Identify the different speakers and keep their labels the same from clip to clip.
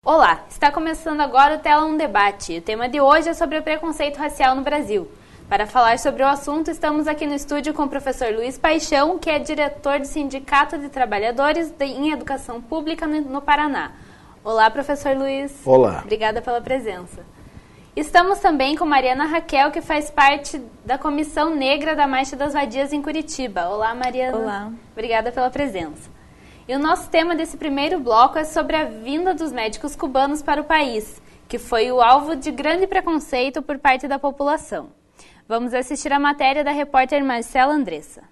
Speaker 1: Olá, está começando agora o Tela 1 Debate. O tema de hoje é sobre o preconceito racial no Brasil. Para falar sobre o assunto, estamos aqui no estúdio com o professor Luiz Paixão, que é diretor do Sindicato de Trabalhadores em Educação Pública no Paraná. Olá, professor Luiz.
Speaker 2: Olá.
Speaker 1: Obrigada pela presença. Estamos também com Mariana Raquel, que faz parte da Comissão Negra da Marcha das Vadias em Curitiba. Olá, Mariana.
Speaker 3: Olá.
Speaker 1: Obrigada pela presença. E o nosso tema desse primeiro bloco é sobre a vinda dos médicos cubanos para o país, que foi o alvo de grande preconceito por parte da população. Vamos assistir a matéria da repórter Marcela Andressa.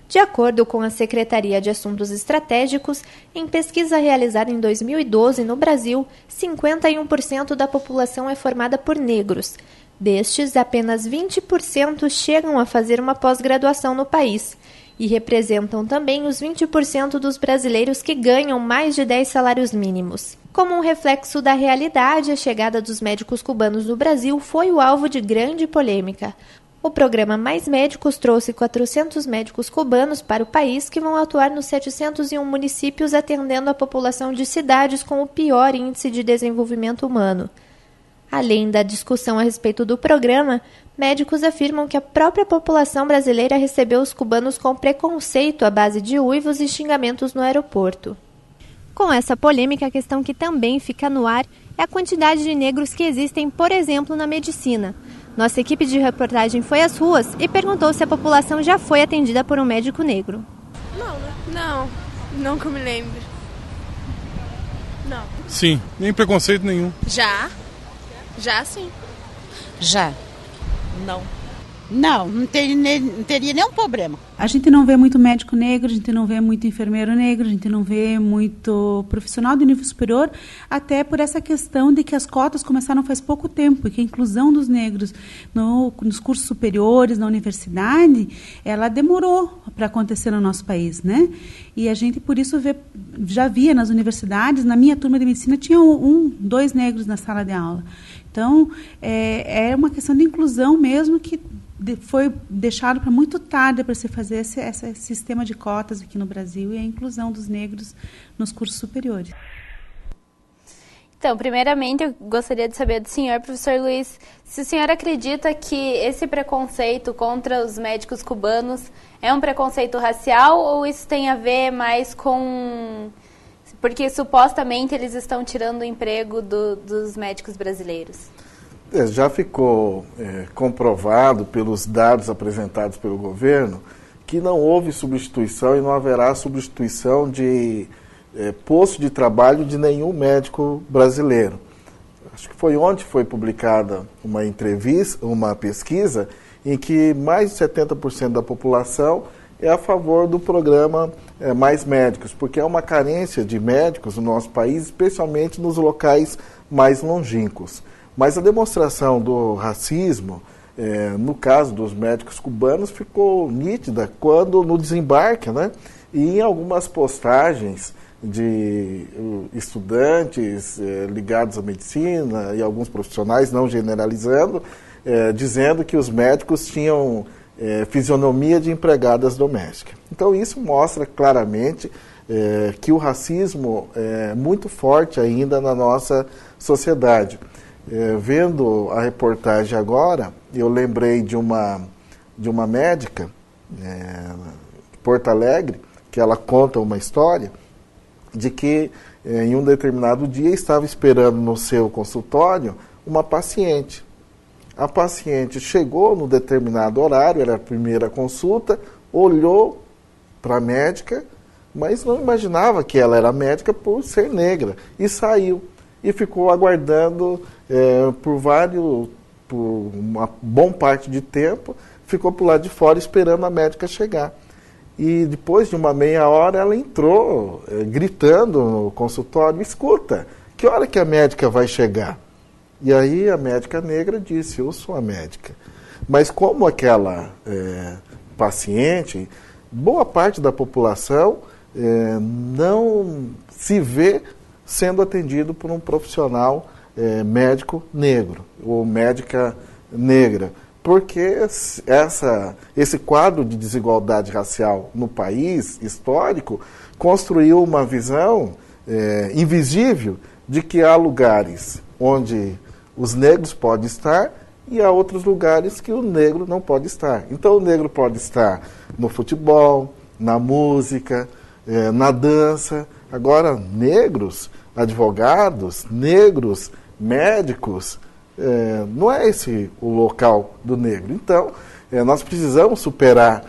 Speaker 3: De acordo com a Secretaria de Assuntos Estratégicos, em pesquisa realizada em 2012 no Brasil, 51% da população é formada por negros. Destes, apenas 20% chegam a fazer uma pós-graduação no país e representam também os 20% dos brasileiros que ganham mais de 10 salários mínimos. Como um reflexo da realidade, a chegada dos médicos cubanos no Brasil foi o alvo de grande polêmica. O programa Mais Médicos trouxe 400 médicos cubanos para o país que vão atuar nos 701 municípios atendendo a população de cidades com o pior índice de desenvolvimento humano. Além da discussão a respeito do programa, médicos afirmam que a própria população brasileira recebeu os cubanos com preconceito à base de uivos e xingamentos no aeroporto. Com essa polêmica, a questão que também fica no ar é a quantidade de negros que existem, por exemplo, na medicina. Nossa equipe de reportagem foi às ruas e perguntou se a população já foi atendida por um médico negro.
Speaker 4: Não que eu me lembre. Não.
Speaker 5: Sim, nem preconceito nenhum.
Speaker 4: Já sim.
Speaker 6: Já. Não teria nenhum problema.
Speaker 7: A gente não vê muito médico negro, a gente não vê muito enfermeiro negro, a gente não vê muito profissional de nível superior, até por essa questão de que as cotas começaram faz pouco tempo, e que a inclusão dos negros nos cursos superiores, na universidade, ela demorou para acontecer no nosso país, né? E a gente, por isso, já via nas universidades, na minha turma de medicina, tinha 2 negros na sala de aula. Então, é uma questão de inclusão mesmo que foi deixado para muito tarde para se fazer esse sistema de cotas aqui no Brasil e a inclusão dos negros nos cursos superiores.
Speaker 1: Então, primeiramente, eu gostaria de saber do senhor, professor Luiz, se o senhor acredita que esse preconceito contra os médicos cubanos é um preconceito racial ou isso tem a ver mais com... Porque supostamente eles estão tirando o emprego dos médicos brasileiros.
Speaker 2: Já ficou comprovado pelos dados apresentados pelo governo que não houve substituição e não haverá substituição de posto de trabalho de nenhum médico brasileiro. Acho que foi onde foi publicada uma pesquisa em que mais de 70% da população é a favor do programa Mais Médicos, porque é uma carência de médicos no nosso país, especialmente nos locais mais longínquos. Mas a demonstração do racismo, no caso dos médicos cubanos, ficou nítida quando no desembarque, né, e em algumas postagens de estudantes ligados à medicina e alguns profissionais, não generalizando, dizendo que os médicos tinham fisionomia de empregadas domésticas. Então isso mostra claramente que o racismo é muito forte ainda na nossa sociedade. Vendo a reportagem agora, eu lembrei de uma médica de Porto Alegre, que ela conta uma história de que em um determinado dia estava esperando no seu consultório uma paciente. A paciente chegou no determinado horário, era a primeira consulta, olhou para a médica, mas não imaginava que ela era médica por ser negra, e saiu. E ficou aguardando por uma boa parte de tempo, ficou por lá de fora esperando a médica chegar. E depois de uma meia hora ela entrou gritando no consultório: escuta, que hora que a médica vai chegar? E aí a médica negra disse: eu sou a médica. Mas como aquela paciente, boa parte da população não se vê sendo atendido por um profissional médico negro ou médica negra, porque esse quadro de desigualdade racial no país histórico construiu uma visão invisível de que há lugares onde os negros podem estar e há outros lugares que o negro não pode estar. Então o negro pode estar no futebol, na música, na dança. Agora, negros, advogados, negros, médicos, não é esse o local do negro. Então, nós precisamos superar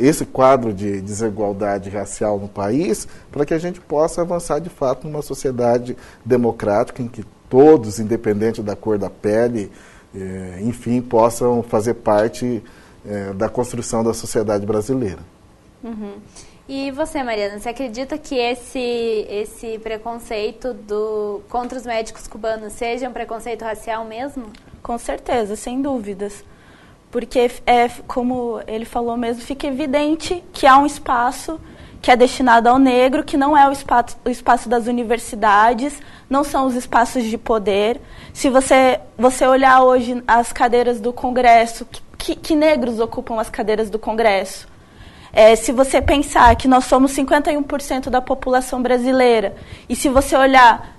Speaker 2: esse quadro de desigualdade racial no país para que a gente possa avançar de fato numa sociedade democrática em que todos, independente da cor da pele, enfim, possam fazer parte da construção da sociedade brasileira.
Speaker 1: Uhum. E você, Mariana, você acredita que esse preconceito contra os médicos cubanos seja um preconceito racial mesmo?
Speaker 8: Com certeza, sem dúvidas. Porque, como ele falou mesmo, fica evidente que há um espaço que é destinado ao negro, que não é o espaço das universidades, não são os espaços de poder. Se você olhar hoje as cadeiras do Congresso, que negros ocupam as cadeiras do Congresso? Se você pensar que nós somos 51% da população brasileira, e se você olhar,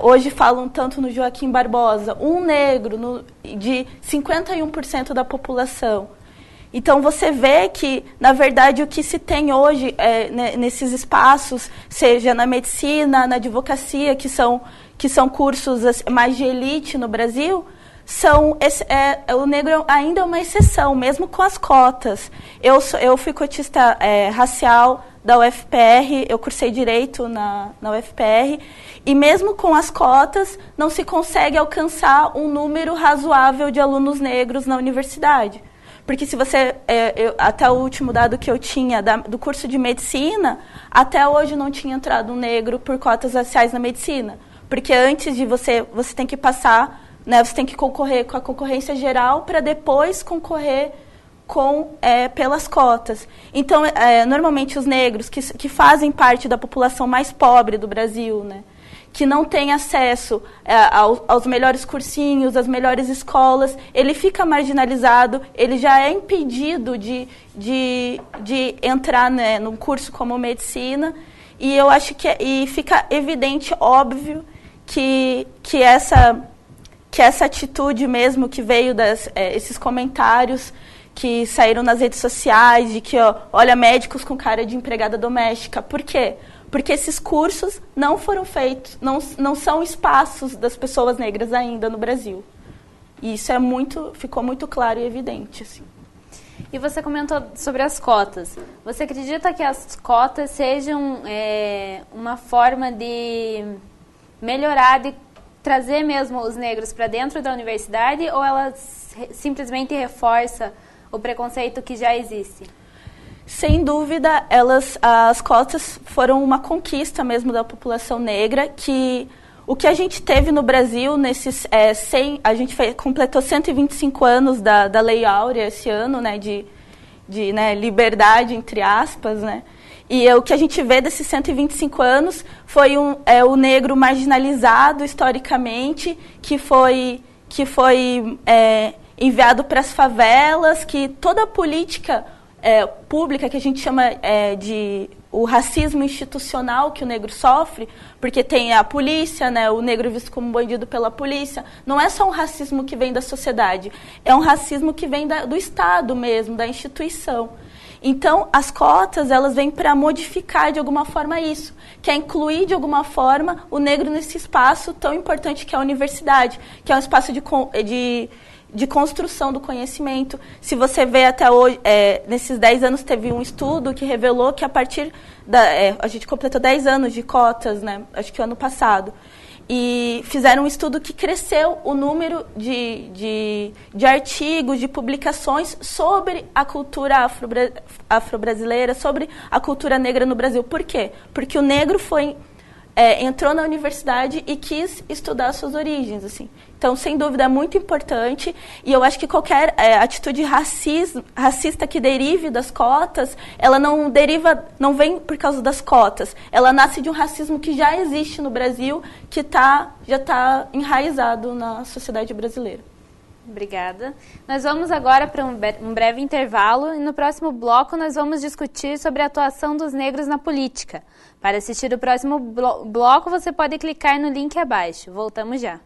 Speaker 8: hoje falam tanto no Joaquim Barbosa, um negro de 51% da população. Então você vê que, na verdade, o que se tem hoje nesses espaços, seja na medicina, na advocacia, que são cursos mais de elite no Brasil, o negro ainda é uma exceção, mesmo com as cotas. Eu fui cotista racial da UFPR, eu cursei Direito na UFPR, e mesmo com as cotas, não se consegue alcançar um número razoável de alunos negros na universidade. Porque se você, até o último dado que eu tinha do curso de medicina, até hoje não tinha entrado um negro por cotas raciais na medicina. Porque antes de você tem que passar, né, você tem que concorrer com a concorrência geral para depois concorrer pelas cotas. Então, normalmente os negros que fazem parte da população mais pobre do Brasil, né, que não tem acesso aos melhores cursinhos, às melhores escolas, ele fica marginalizado, ele já é impedido de entrar, né, num curso como medicina, e eu acho que fica evidente, óbvio, que essa atitude mesmo que veio esses comentários que saíram nas redes sociais, de que, olha, médicos com cara de empregada doméstica. Por quê? Porque esses cursos não foram feitos, não são espaços das pessoas negras ainda no Brasil. E isso ficou muito claro e evidente, assim.
Speaker 1: E você comentou sobre as cotas. Você acredita que as cotas sejam uma forma de melhorar, de trazer mesmo os negros para dentro da universidade, ou elas simplesmente reforça o preconceito que já existe?
Speaker 8: Sem dúvida, as cotas foram uma conquista mesmo da população negra, que o que a gente teve no Brasil a gente completou 125 anos da Lei Áurea esse ano, né, de liberdade, entre aspas, né? E o que a gente vê desses 125 anos foi o negro marginalizado historicamente, que foi enviado para as favelas, que toda a política pública, que a gente chama de o racismo institucional que o negro sofre, porque tem a polícia, né, o negro visto como bandido pela polícia, não é só um racismo que vem da sociedade, é um racismo que vem do Estado mesmo, da instituição. Então, as cotas, elas vêm para modificar de alguma forma isso, que é incluir de alguma forma o negro nesse espaço tão importante que é a universidade, que é um espaço de construção do conhecimento. Se você vê até hoje, nesses 10 anos teve um estudo que revelou que a partir a gente completou 10 anos de cotas, né, acho que ano passado, e fizeram um estudo que cresceu o número de artigos, de publicações sobre a cultura afro-brasileira, sobre a cultura negra no Brasil. Por quê? Porque o negro entrou na universidade e quis estudar as suas origens, assim. Então, sem dúvida, é muito importante, e eu acho que qualquer atitude racista que derive das cotas, ela não vem por causa das cotas, ela nasce de um racismo que já existe no Brasil, que já está enraizado na sociedade brasileira.
Speaker 1: Obrigada. Nós vamos agora para um breve intervalo e no próximo bloco nós vamos discutir sobre a atuação dos negros na política. Para assistir o próximo bloco, você pode clicar no link abaixo. Voltamos já.